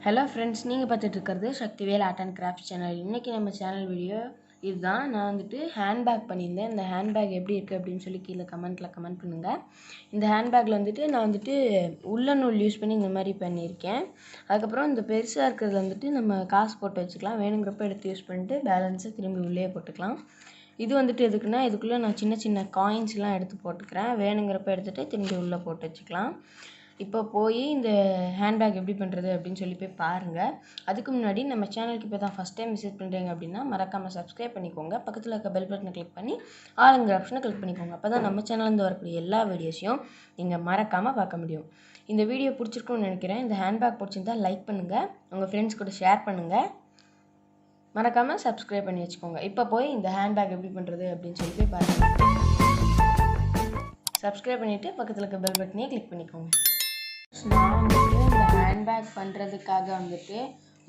Hello friends, நீங்கள் பார்த்துட்டு இருக்கிறது Sakthivel art and craft channel. இன்றைக்கி நம்ம சேனல் வீடியோ இதுதான். நான் வந்துட்டு ஹேண்ட்பேக் பண்ணியிருந்தேன். இந்த ஹேண்ட்பேக் எப்படி இருக்குது அப்படின்னு சொல்லி கீழே கமெண்ட் பண்ணுங்கள். இந்த ஹேண்ட்பேக்கில் வந்துட்டு நான் வந்துட்டு உள்ள நூல் யூஸ் பண்ணி இந்த மாதிரி பண்ணியிருக்கேன். அதுக்கப்புறம் இந்த பெருசாக இருக்கிறது வந்துட்டு நம்ம காசு போட்டு வச்சுக்கலாம். வேணுங்கிறப்ப எடுத்து யூஸ் பண்ணிட்டு பேலன்ஸை திரும்பி உள்ளே போட்டுக்கலாம். இது வந்துட்டு எதுக்குன்னா, இதுக்குள்ளே நான் சின்ன சின்ன காயின்ஸ்லாம் எடுத்து போட்டுக்கிறேன். வேணுங்கிறப்ப எடுத்துகிட்டு திரும்பி உள்ளே போட்டு வச்சுக்கலாம். இப்போ போய் இந்த ஹேண்ட்பேக் எப்படி பண்ணுறது அப்படின்னு சொல்லி போய் பாருங்கள். அதுக்கு முன்னாடி நம்ம சேனலுக்கு இப்போ தான் ஃபஸ்ட் டைம் விசிட் பண்ணுறீங்க அப்படின்னா மறக்காமல் சப்ஸ்கிரைப் பண்ணிக்கோங்க. பக்கத்தில் இருக்க பெல் பட்டனை கிளிக் பண்ணி ஆளுங்கிற ஆப்ஷனை கிளிக் பண்ணிக்கோங்க. அப்போ தான் நம்ம சேனல்லேருந்து வரக்கூடிய எல்லா வீடியோஸையும் நீங்கள் மறக்காமல் பார்க்க முடியும். இந்த வீடியோ பிடிச்சிருக்குன்னு நினைக்கிறேன். இந்த ஹேண்ட்பேக் பிடிச்சிருந்தா லைக் பண்ணுங்கள், உங்கள் ஃப்ரெண்ட்ஸ் கூட ஷேர் பண்ணுங்கள், மறக்காமல் சப்ஸ்கிரைப் பண்ணி வச்சுக்கோங்க. இப்போ போய் இந்த ஹேண்ட்பேக் எப்படி பண்ணுறது அப்படின்னு சொல்லி போய் பாருங்கள். சப்ஸ்கிரைப் பண்ணிவிட்டு பக்கத்தில் இருக்க பெல் பட்டனையே கிளிக் பண்ணிக்கோங்க. நான் வந்துட்டு இந்த ஹேண்ட்பேக் பண்ணுறதுக்காக வந்துட்டு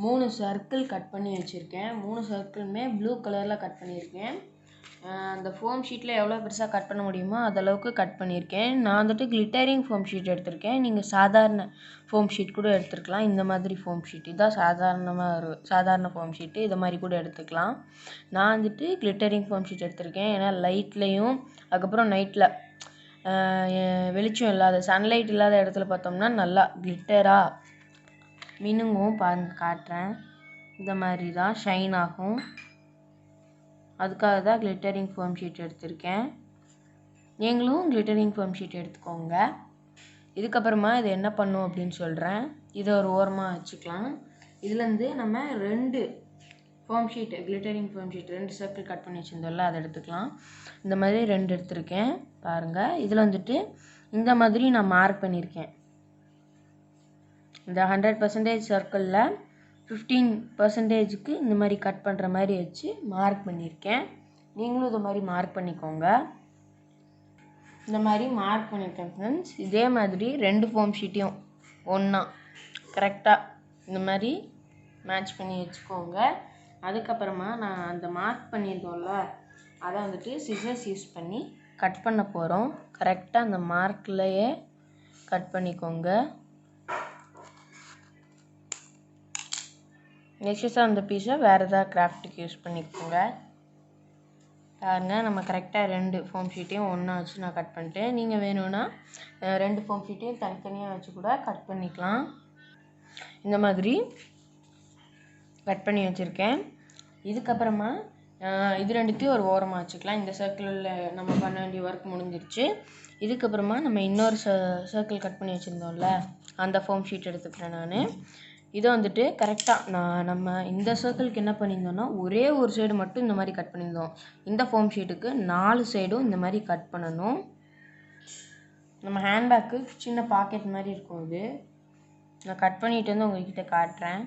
3 சர்க்கிள் கட் பண்ணி வச்சுருக்கேன். 3 சர்க்கிளுமே ப்ளூ கலரில் கட் பண்ணியிருக்கேன். அந்த ஃபோம் ஷீட்டில் எவ்வளோ பெருசாக கட் பண்ண முடியுமோ அதளவுக்கு கட் பண்ணியிருக்கேன். நான் வந்துட்டு கிளிட்டரிங் ஃபோம் ஷீட் எடுத்திருக்கேன். நீங்கள் சாதாரண ஃபோம் ஷீட் கூட எடுத்துருக்கலாம். இந்த மாதிரி ஃபோம் ஷீட் இதான் சாதாரண ஃபோம் ஷீட்டு, இதை மாதிரி கூட எடுத்துக்கலாம். நான் வந்துட்டு கிளிட்டரிங் ஃபோம் ஷீட் எடுத்திருக்கேன். ஏன்னா லைட்லேயும் அதுக்கப்புறம் நைட்டில் வெளிச்சம் இல்லாத சன்லைட் இல்லாத இடத்துல பார்த்தோம்னா நல்லா கிளிட்டராக மினுங்கும். பாருங்க, காட்டுறேன். இந்த மாதிரி தான் ஷைன் ஆகும். அதுக்காக தான் கிளிட்டரிங் ஃபோம் ஷீட் எடுத்திருக்கேன். நீங்களும் கிளிட்டரிங் ஃபோம் ஷீட் எடுத்துக்கோங்க. இதுக்கப்புறமா இது என்ன பண்ணும் அப்படின்னு சொல்கிறேன். இதை ஒரு ஓரமாக வச்சுக்கலாம். இதுலேருந்து நம்ம 2 foam sheet, glittering foam sheet 2 circle cut பண்ணி வச்சுருந்தோம்ல, அதை எடுத்துக்கலாம். இந்த மாதிரி 2 எடுத்திருக்கேன் பாருங்கள். இதில் வந்துட்டு இந்த மாதிரி நான் மார்க் பண்ணியிருக்கேன். இந்த 100% சர்க்கிளில் 15%க்கு இந்த மாதிரி கட் பண்ணுற மாதிரி வச்சு மார்க் பண்ணியிருக்கேன். நீங்களும் இது மாதிரி மார்க் பண்ணிக்கோங்க. இந்த மாதிரி மார்க் பண்ணியிருக்கேன் ஃப்ரெண்ட்ஸ். இதே மாதிரி 2 ஃபோம் ஷீட்டையும் ஒன்றா கரெக்டாக இந்த மாதிரி மேட்ச் பண்ணி வச்சுக்கோங்க. அதுக்கப்புறமா நான் அந்த மார்க் பண்ணியிருந்தோம்ல, அதை வந்துட்டு சிசர்ஸ் யூஸ் பண்ணி கட் பண்ண போகிறோம். கரெக்டாக அந்த மார்க்லையே கட் பண்ணிக்கோங்க. நெக்ஸ்ட்டாக அந்த பீஸை வேறு ஏதாவது கிராஃப்ட்டுக்கு யூஸ் பண்ணிக்கோங்க. பாருங்க, நம்ம கரெக்டாக 2 ஃபோம் ஷீட்டையும் ஒன்றா வச்சு நான் கட் பண்ணிட்டேன். நீங்கள் வேணும்னா 2 ஃபோம் ஷீட்டையும் தனித்தனியாக வச்சு கூட கட் பண்ணிக்கலாம். இந்த மாதிரி கட் பண்ணி வச்சுருக்கேன். இதுக்கப்புறமா இது 2த்தையும் ஒரு ஓரமாக வச்சுக்கலாம். இந்த சர்க்கிளில் நம்ம பண்ண வேண்டிய ஒர்க் முடிஞ்சிருச்சு. இதுக்கப்புறமா நம்ம இன்னொரு சர்க்கிள் கட் பண்ணி வச்சுருந்தோம்ல, அந்த ஃபோம் ஷீட் எடுத்துக்கிறேன் நான். இதை வந்துட்டு கரெக்டாக நம்ம இந்த சர்க்கிளுக்கு என்ன பண்ணியிருந்தோம்னா, ஒரே ஒரு சைடு மட்டும் இந்த மாதிரி கட் பண்ணியிருந்தோம். இந்த ஃபோம் ஷீட்டுக்கு 4 சைடும் இந்த மாதிரி கட் பண்ணணும். நம்ம ஹேண்ட்பேக்கு சின்ன பாக்கெட் மாதிரி இருக்கும். இது நான் கட் பண்ணிட்டு வந்து உங்கள்கிட்ட காட்டுறேன்.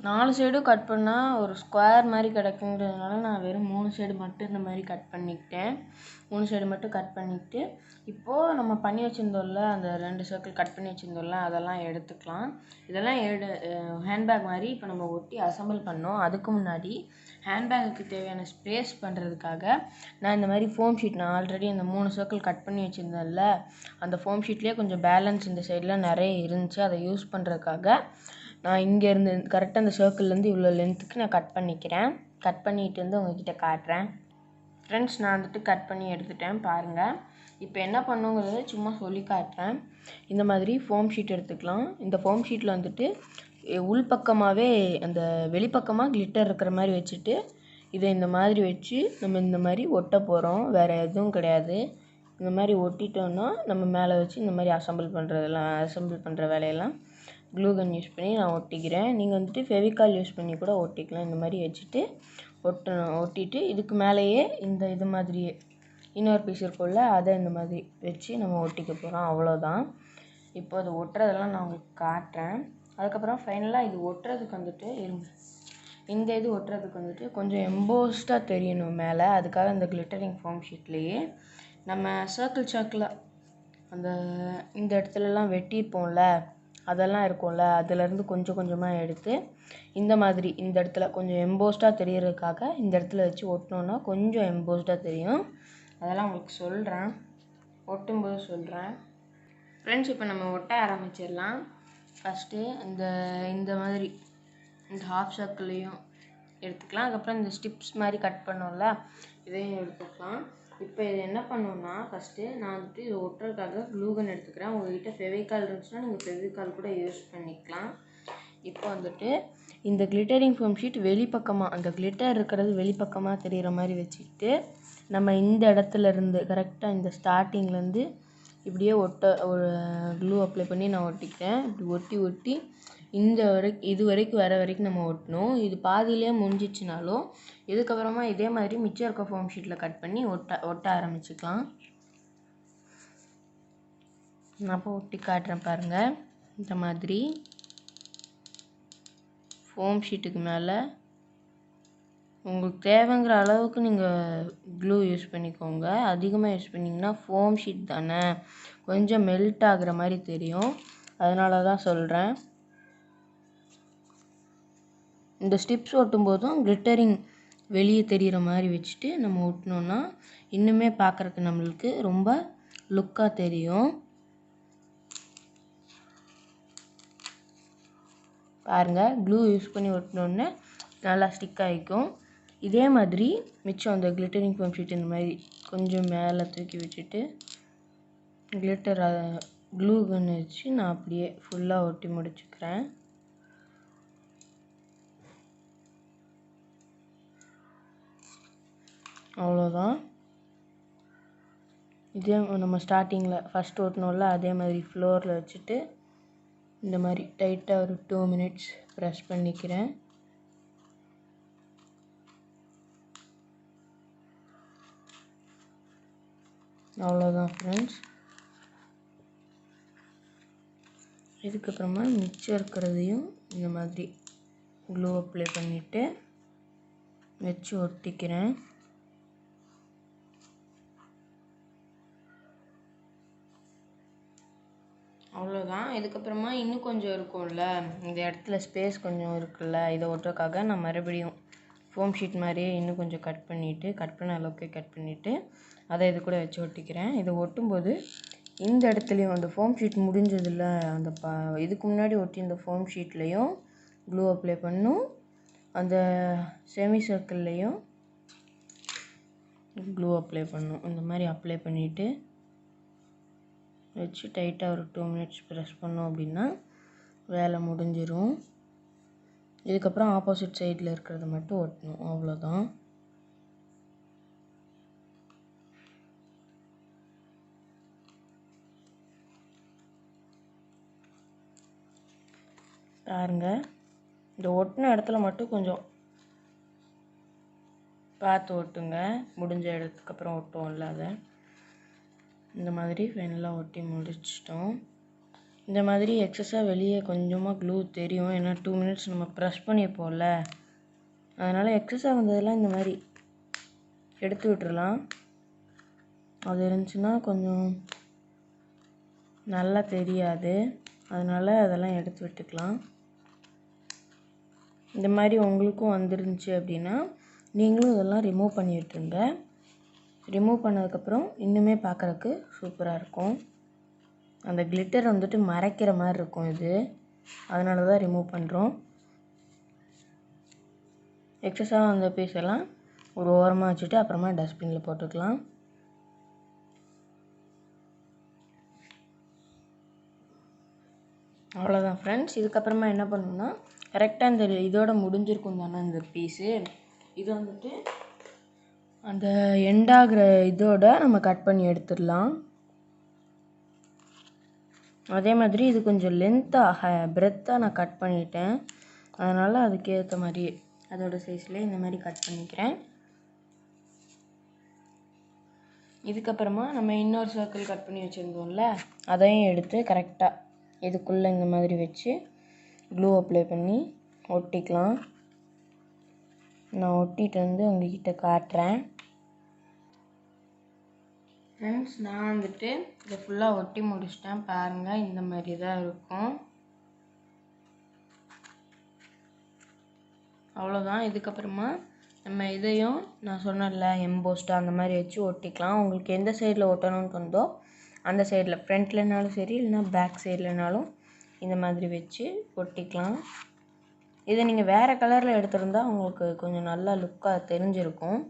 4 சைடும் கட் பண்ணால் ஒரு ஸ்கொயர் மாதிரி கிடைக்குங்கிறதுனால நான் வெறும் 3 சைடு மட்டும் இந்த மாதிரி கட் பண்ணிக்கிட்டேன். 3 சைடு மட்டும் கட் பண்ணிக்கிட்டு இப்போது நம்ம பண்ணி வச்சுருந்தோம்ல, அந்த 2 சர்க்கிள் கட் பண்ணி வச்சுருந்தோம்ல, அதெல்லாம் எடுத்துக்கலாம். இதெல்லாம் ஹேண்ட்பேக் மாதிரி இப்போ நம்ம ஒட்டி அசம்பிள் பண்ணோம். அதுக்கு முன்னாடி ஹேண்ட்பேக்குக்கு தேவையான ஸ்பேஸ் பண்ணுறதுக்காக நான் இந்த மாதிரி ஃபோம் ஷீட், நான் ஆல்ரெடி அந்த 3 சர்க்கிள் கட் பண்ணி வச்சுருந்தேன்ல, அந்த ஃபோம் ஷீட்லேயே கொஞ்சம் பேலன்ஸ் இந்த சைடில் நிறைய இருந்துச்சு. அதை யூஸ் பண்ணுறதுக்காக நான் இங்கேருந்து கரெக்டாக அந்த சர்க்கிள்லேருந்து இவ்வளோ லென்த்துக்கு நான் கட் பண்ணிக்கிறேன். கட் பண்ணிட்டு வந்து உங்கள்கிட்ட காட்டுறேன். ஃப்ரெண்ட்ஸ், நான் வந்துட்டு கட் பண்ணி எடுத்துட்டேன் பாருங்கள். இப்போ என்ன பண்ணுங்கிறத சும்மா சொல்லி காட்டுறேன். இந்த மாதிரி ஃபோம் ஷீட் எடுத்துக்கலாம். இந்த ஃபோம் ஷீட்டில் வந்துட்டு உள்பக்கமாகவே அந்த வெளிப்பக்கமாக கிளிட்டர் இருக்கிற மாதிரி வச்சுட்டு இதை இந்த மாதிரி வச்சு நம்ம இந்த மாதிரி ஒட்ட போகிறோம். வேறு எதுவும் கிடையாது. இந்த மாதிரி ஒட்டிட்டோன்னா நம்ம மேலே வச்சு இந்த மாதிரி அசம்பிள் பண்ணுற வேலையெல்லாம் க்ளூகன் யூஸ் பண்ணி நான் ஒட்டிக்கிறேன். நீங்கள் வந்துட்டு ஃபெவிகால் யூஸ் பண்ணி கூட ஒட்டிக்கலாம். இந்த மாதிரி வச்சுட்டு ஒட்டிட்டு இதுக்கு மேலேயே இது மாதிரியே இன்னொரு பீஸ் இருக்கும்ல, அதை இந்த மாதிரி வச்சு நம்ம ஒட்டிக்க போகிறோம். அவ்வளோதான். இப்போ அது ஒட்டுறதெல்லாம் நான் உங்களுக்கு காட்டுறேன். அதுக்கப்புறம் ஃபைனலாக இது ஒட்டுறதுக்கு வந்துட்டு இந்த இது ஒட்டுறதுக்கு வந்துட்டு கொஞ்சம் எம்போஸ்டாக தெரியணும் மேலே. அதுக்காக இந்த கிளிட்டரிங் ஃபோம் ஷீட்லேயே நம்ம சர்க்கிளாக இந்த இடத்துலலாம் வெட்டியிருப்போம்ல, அதெல்லாம் இருக்கும்ல, அதிலேருந்து கொஞ்சம் கொஞ்சமாக எடுத்து இந்த மாதிரி இந்த இடத்துல கொஞ்சம் எம்போஸ்டாக தெரியறதுக்காக இந்த இடத்துல வச்சு ஒட்டினோன்னா கொஞ்சம் எம்போஸ்டாக தெரியும். அதெல்லாம் உங்களுக்கு சொல்கிறேன், ஒட்டும்போது சொல்கிறேன். ஃப்ரெண்ட்ஸ், இப்போ நம்ம ஒட்ட ஆரம்பிச்சிடலாம். ஃபஸ்ட்டு இந்த மாதிரி இந்த ஹாஃப் சர்க்கிளையும் எடுத்துக்கலாம். அதுக்கப்புறம் இந்த ஸ்டிப்ஸ் மாதிரி கட் பண்ணோம்ல இதையும் எடுத்துக்கலாம். இப்போ இது என்ன பண்ணணும்னா ஃபஸ்ட்டு நான் வந்துட்டு இது ஒட்டுறதுக்காக க்ளூகன் எடுத்துக்கிறேன். உங்கள்கிட்ட ஃபெவிகால் இருந்துச்சுன்னா நீங்கள் ஃபெவிகால் கூட யூஸ் பண்ணிக்கலாம். இப்போ வந்துட்டு இந்த கிளிட்டரிங் ஃபோம் ஷீட் வெளிப்பக்கமாக அந்த கிளிட்டர் இருக்கிறது வெளிப்பக்கமாக தெரிகிற மாதிரி வச்சுக்கிட்டு நம்ம இந்த இடத்துல இருந்து கரெக்டாக இந்த ஸ்டார்டிங்லேருந்து இப்படியே ஒரு க்ளூ அப்ளை பண்ணி நான் ஒட்டிக்கிறேன். இப்படி ஒட்டி இது வரைக்கும் வர வரைக்கும் நம்ம ஒட்டணும். இது பாதியிலே முடிஞ்சிச்சுனாலும் இதுக்கப்புறமா இதே மாதிரி மிச்சம் இருக்க ஃபோம் ஷீட்டில் கட் பண்ணி ஒட்ட ஆரம்பிச்சுக்கலாம். நான் இப்போ ஒட்டி காட்டுறேன் பாருங்கள். இந்த மாதிரி ஃபோம் ஷீட்டுக்கு மேலே உங்களுக்கு தேவைங்கிற அளவுக்கு நீங்கள் க்ளூ யூஸ் பண்ணிக்கோங்க. அதிகமாக யூஸ் பண்ணிங்கன்னா ஃபோம் ஷீட் தானே கொஞ்சம் மெல்ட் ஆகுற மாதிரி தெரியும், அதனால தான் சொல்கிறேன். இந்த ஸ்டிப்ஸ் ஒட்டும் போதும் கிளிட்டரிங் வெளியே தெரிகிற மாதிரி வச்சுட்டு நம்ம ஒட்டினோன்னா இன்னுமே பார்க்குறதுக்கு நம்மளுக்கு ரொம்ப லுக்காக தெரியும். பாருங்கள், க்ளூ யூஸ் பண்ணி ஒட்டினோடனே நல்லா ஸ்டிக் ஆகிக்கும். இதே மாதிரி மிச்சம் அந்த கிளிட்டரிங் ஃபோம் ஷீட் இந்த மாதிரி கொஞ்சம் மேலே தூக்கி வச்சுட்டு கிளிட்டர் க்ளூ கன் வச்சு நான் அப்படியே ஃபுல்லாக ஒட்டி முடிச்சுக்கிறேன். அவ்வளோதான். இதே நம்ம ஸ்டார்டிங்கில் ஃபஸ்ட் ஓட்டணும்ல அதே மாதிரி ஃப்ளோரில் வச்சுட்டு இந்த மாதிரி டைட்டாக ஒரு 2 மினிட்ஸ் ப்ரெஸ் பண்ணிக்கிறேன். அவ்வளோதான் ஃப்ரெண்ட்ஸ். இதுக்கப்புறமா மிச்சம் இருக்கிறதையும் இந்த மாதிரி க்ளூ அப்ளை பண்ணிவிட்டு வச்சு ஒட்டிக்கிறேன். அவ்வளோதான். இதுக்கப்புறமா இன்னும் கொஞ்சம் இருக்கும்ல, இந்த இடத்துல ஸ்பேஸ் கொஞ்சம் இருக்குல்ல, இதை ஒட்டுறதுக்காக நான் மறுபடியும் ஃபோம் ஷீட் மாதிரியே இன்னும் கொஞ்சம் கட் பண்ண அளவுக்கு கட் பண்ணிவிட்டு அதை இது கூட வச்சு ஒட்டிக்கிறேன். இதை ஒட்டும்போது இந்த இடத்துலையும் அந்த ஃபோம் ஷீட் முடிஞ்சதில்ல அந்த இதுக்கு முன்னாடி ஒட்டி இந்த ஃபோம் ஷீட்லேயும் க்ளூ அப்ளை பண்ணும், அந்த செமி சர்க்கிள்லேயும் க்ளூ அப்ளை பண்ணும். இந்த மாதிரி அப்ளை பண்ணிவிட்டு வச்சு டைட்டாக ஒரு 2 மினிட்ஸ் ப்ரெஸ் பண்ணோம் அப்படின்னா வேலை முடிஞ்சிடும். இதுக்கப்புறம் ஆப்போசிட் சைடில் இருக்கிறத மட்டும் ஒட்டணும், அவ்வளோதான். பாருங்க, இந்த ஒட்டின இடத்துல மட்டும் கொஞ்சம் பார்த்து ஒட்டுங்க, முடிஞ்ச இடத்துக்கு அப்புறம் ஒட்டுவோம்ல அதை. இந்த மாதிரி ஃபைனலாக ஒட்டி முடிச்சிட்டோம். இந்த மாதிரி எக்ஸஸாக வெளியே கொஞ்சமாக க்ளூ தெரியும், ஏன்னா 2 மினிட்ஸ் நம்ம ப்ரெஸ் பண்ணிப்போம்ல, அதனால் எக்ஸஸாக வந்ததெல்லாம் இந்த மாதிரி எடுத்து விட்டுறலாம். அது இருந்துச்சுன்னா கொஞ்சம் நல்லா தெரியாது, அதனால் அதெல்லாம் எடுத்து விட்டுக்கலாம். இந்த மாதிரி உங்களுக்கும் வந்துருந்துச்சு அப்படின்னா நீங்களும் இதெல்லாம் ரிமூவ் பண்ணி விட்டுருங்க. ரிமூவ் பண்ணதுக்கப்புறம் இன்னுமே பார்க்குறக்கு சூப்பராக இருக்கும். அந்த கிளிட்டர் வந்துட்டு மறைக்கிற மாதிரி இருக்கும் இது, அதனால தான் ரிமூவ் பண்ணுறோம். எக்ஸஸாக அந்த பீஸ் எல்லாம் ஒரு ஓரமாக வச்சுட்டு அப்புறமா டஸ்ட்பினில் போட்டுக்கலாம். அவ்வளோதான் ஃப்ரெண்ட்ஸ். இதுக்கப்புறமா என்ன பண்ணணும்னா கரெக்டாக இந்த இதோட முடிஞ்சிருக்கும் தானே இந்த பீஸு, இது வந்துட்டு அந்த எண்டாகிற இதோட நம்ம கட் பண்ணி எடுத்துடலாம். அதே மாதிரி இது கொஞ்சம் லென்த்தாக பிரெத்தாக நான் கட் பண்ணிட்டேன், அதனால் அதுக்கேற்ற மாதிரி அதோட சைஸ்லேயே இந்த மாதிரி கட் பண்ணிக்கிறேன். இதுக்கப்புறமா நம்ம இன்னொரு சர்க்கிள் கட் பண்ணி வச்சுருந்தோம்ல அதையும் எடுத்து கரெக்டாக இதுக்குள்ளே இந்த மாதிரி வச்சு க்ளூ அப்ளை பண்ணி ஒட்டிக்கலாம். நான் ஒட்டிட்டு வந்து உங்ககிட்ட காட்டுறேன் ஃப்ரெண்ட்ஸ். நான் வந்துட்டு இதை ஃபுல்லாக ஒட்டி முடிச்சிட்டேன் பாருங்கள், இந்த மாதிரி தான் இருக்கும். அவ்வளோதான். இதுக்கப்புறமா நம்ம இதையும் நான் சொன்னேன்ல எம்போஸ்டாக அந்த மாதிரி வச்சு ஒட்டிக்கலாம். உங்களுக்கு எந்த சைடில் ஒட்டணும்னு தோணுதோ அந்த சைடில், ஃப்ரண்ட்லனாலும் சரி இல்லைனா பேக் சைட்லனாலும் இந்த மாதிரி வச்சு ஒட்டிக்கலாம். இதை நீங்கள் வேறு கலரில் எடுத்திருந்தா உங்களுக்கு கொஞ்சம் நல்லா லுக்காக தெரிஞ்சிருக்கும்.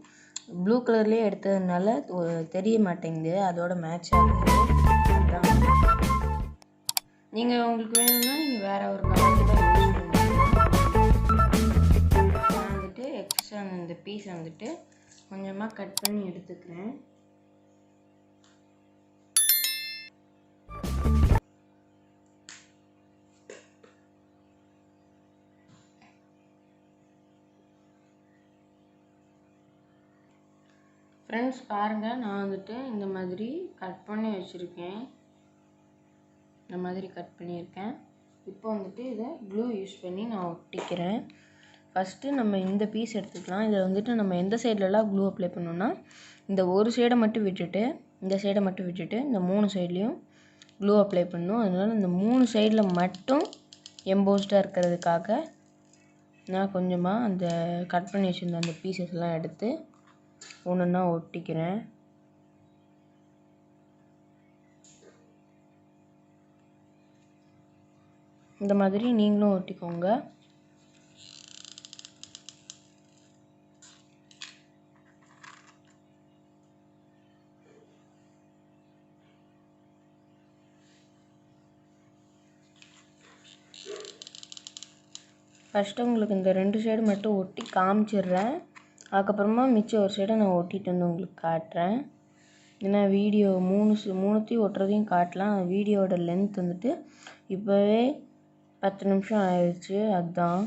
ப்ளூ கலர்லேயே எடுத்ததுனால தெரிய மாட்டேங்குது, அதோட மேட்ச் ஆகுது. அதான் நீங்கள் உங்களுக்கு வேணும்னா நீங்கள் வேறு ஒரு கலர் கூட யூஸ் பண்ணிக்கலாம். நான் வந்துட்டு எக்ஸ்ட்ரா இந்த பீஸ் வந்துட்டு கொஞ்சமாக கட் பண்ணி எடுத்துக்கிறேன். ஃப்ரெண்ட்ஸ் பாருங்கள், நான் வந்துட்டு இந்த மாதிரி கட் பண்ணி வச்சுருக்கேன். இந்த மாதிரி கட் பண்ணியிருக்கேன். இப்போ வந்துட்டு இதை க்ளூ யூஸ் பண்ணி நான் ஒட்டிக்கிறேன். ஃபஸ்ட்டு நம்ம இந்த பீஸ் எடுத்துக்கலாம். இதில் வந்துட்டு நம்ம எந்த சைட்லலாம் க்ளூ அப்ளை பண்ணோன்னா, இந்த ஒரு சைடை மட்டும் விட்டுட்டு இந்த சைடை மட்டும் விட்டுட்டு இந்த 3 சைட்லேயும் க்ளூ அப்ளை பண்ணணும். அதனால் இந்த 3 சைடில் மட்டும் எம்போஸ்டாக இருக்கிறதுக்காக நான் கொஞ்சமாக அந்த கட் பண்ணி வச்சுருந்த அந்த பீசஸ்லாம் எடுத்து ஒன்றுன்னா ஒட்டிக்கிறேன். இந்த மாதிரி நீங்களும் ஒட்டிக்கோங்க. ஃபஸ்ட்டு உங்களுக்கு இந்த 2 சைடு மட்டும் ஒட்டி காமிச்சிடுறேன். அதுக்கப்புறமா மிச்சம் ஒரு சைடை நான் ஒட்டிட்டு வந்து உங்களுக்கு காட்டுறேன். ஏன்னா வீடியோ மூணுத்தையும் ஒட்டுறதையும் காட்டலாம். வீடியோவோட லென்த் வந்துட்டு இப்போவே 10 நிமிஷம் ஆயிடுச்சு. அதுதான்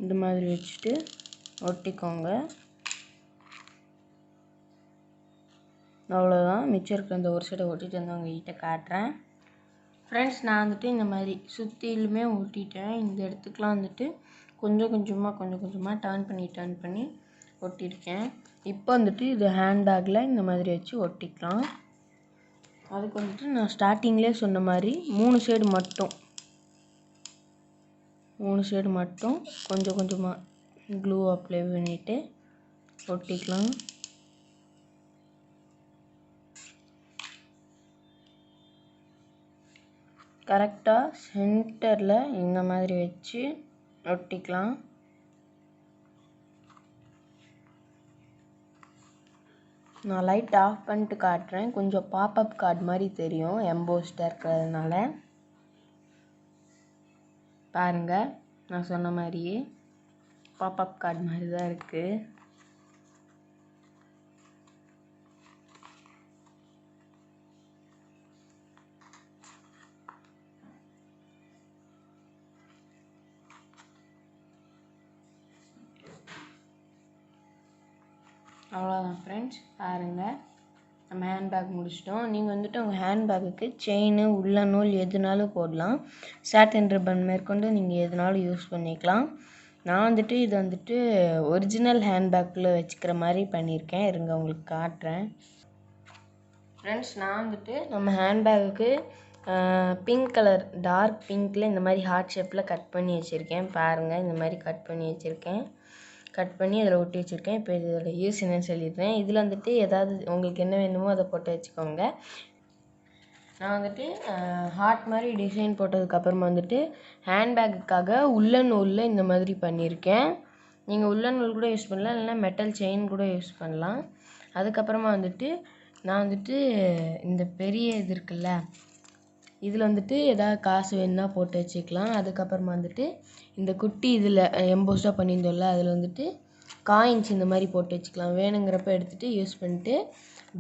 இந்த மாதிரி வச்சுட்டு ஒட்டிக்கோங்க. அவ்வளோதான். மிச்சம் இருக்கிற அந்த ஒரு சைடை ஒட்டிட்டு வந்து உங்ககிட்ட காட்டுறேன். ஃப்ரெண்ட்ஸ், நான் வந்துட்டு இந்த மாதிரி சுற்றிலுமே ஒட்டிட்டேன். இந்த இடத்துக்குலாம் வந்துட்டு கொஞ்சம் கொஞ்சமாக டர்ன் பண்ணி ஒட்டியிருக்கேன். இப்போ வந்துட்டு இது ஹேண்ட்பேக்கில் இந்த மாதிரி வச்சு ஒட்டிக்கலாம். அதுக்கு வந்துட்டு நான் ஸ்டார்டிங்லேயே சொன்ன மாதிரி 3 சைடு மட்டும் கொஞ்சமாக க்ளூ அப்ளை பண்ணிவிட்டு ஒட்டிக்கலாம். கரெக்டாக சென்டரில் இந்த மாதிரி வச்சு ஒட்டிக்கலாம். நான் லைட் ஆஃப் பண்ணிட்டு காட்டுறேன். கொஞ்சம் பாப்அப் கார்டு மாதிரி தெரியும் எம்போஸ்டாக இருக்கிறதுனால. பாருங்கள், நான் சொன்ன மாதிரியே பாப்அப் கார்டு மாதிரி தான் இருக்குது. அவ்வளோதான் ஃப்ரெண்ட்ஸ், பாருங்கள், நம்ம ஹேண்ட்பேக் முடிச்சிட்டோம். நீங்கள் வந்துட்டு உங்கள் ஹேண்ட்பேக்குக்கு செயின், உள்ள நூல் எதுனாலும் போடலாம். சாட்டின் ரிப்பன் மேற்கொண்டு நீங்கள் எதுனாலும் யூஸ் பண்ணிக்கலாம். நான் வந்துட்டு இது வந்துட்டு ஒரிஜினல் ஹேண்ட்பேக்கில் வச்சுக்கிற மாதிரி பண்ணியிருக்கேன். இருங்க உங்களுக்கு காட்டுறேன். ஃப்ரெண்ட்ஸ், நான் வந்துட்டு நம்ம ஹேண்ட்பேக்குக்கு பிங்க் கலர் டார்க் பிங்க்கில் இந்த மாதிரி ஹார்ட் ஷேப்பில் கட் பண்ணி வச்சுருக்கேன். பாருங்கள், இந்த மாதிரி கட் பண்ணி வச்சுருக்கேன். கட் பண்ணி அதில் ஒட்டி வச்சுருக்கேன். இப்போ இதோட யூஸ் என்னன்னு சொல்லிடுறேன். இதில் வந்துட்டு ஏதாவது உங்களுக்கு என்ன வேணுமோ அதை போட்டு வச்சுக்கோங்க. நான் வந்துட்டு ஹார்ட் மாதிரி டிசைன் போட்டதுக்கப்புறமா வந்துட்டு ஹேண்ட்பேக்குக்காக உள்ளன் நூலில் இந்த மாதிரி பண்ணியிருக்கேன். நீங்கள் உள்ளன் நூல் கூட யூஸ் பண்ணலாம், இல்லைன்னா மெட்டல் செயின் கூட யூஸ் பண்ணலாம். அதுக்கப்புறமா வந்துட்டு நான் வந்துட்டு இந்த பெரிய இது இருக்குல்ல, இதில் வந்துட்டு ஏதாவது காசு வேணுன்னா போட்டு வச்சுக்கலாம். அதுக்கப்புறமா வந்துட்டு இந்த குட்டி இதில் எம்போஸ்டாக பண்ணியிருந்தோம்ல, அதில் வந்துட்டு காயின்ஸ் இந்த மாதிரி போட்டு வச்சுக்கலாம். வேணுங்கிறப்ப எடுத்துகிட்டு யூஸ் பண்ணிட்டு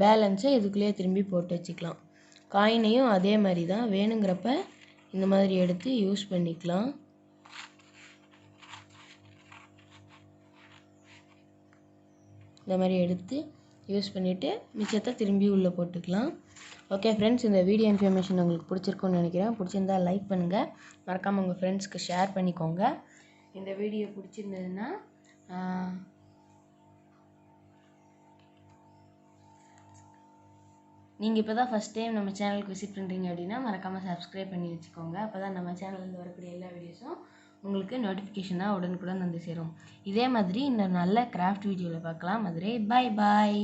பேலன்ஸை இதுக்குள்ளேயே திரும்பி போட்டு வச்சுக்கலாம். காயினையும் அதே மாதிரி தான், வேணுங்கிறப்ப இந்த மாதிரி எடுத்து யூஸ் பண்ணிக்கலாம். இந்த மாதிரி எடுத்து யூஸ் பண்ணிவிட்டு மிச்சத்தை திரும்பி உள்ளே போட்டுக்கலாம். ஓகே ஃப்ரெண்ட்ஸ், இந்த வீடியோ இன்ஃபர்மேஷன் உங்களுக்கு பிடிச்சிருக்குன்னு நினைக்கிறேன். பிடிச்சிருந்தா லைக் பண்ணுங்கள், மறக்காமல் உங்கள் ஃப்ரெண்ட்ஸ்க்கு ஷேர் பண்ணிக்கோங்க. இந்த வீடியோ பிடிச்சிருந்ததுன்னா நீங்கள் இப்போ தான் ஃபஸ்ட் டைம் நம்ம சேனலுக்கு விசிட் பண்ணுறீங்க அப்படின்னா மறக்காமல் சப்ஸ்கிரைப் பண்ணி வச்சுக்கோங்க. அப்போ தான் நம்ம சேனல்லேருந்து வரக்கூடிய எல்லா வீடியோஸும் உங்களுக்கு நோட்டிஃபிகேஷனாக உடனுக்குடன் வந்து சேரும். இதே மாதிரி இன்னொரு நல்ல கிராஃப்ட் வீடியோவில் பார்க்கலாம். அதுவரை பாய் பாய்.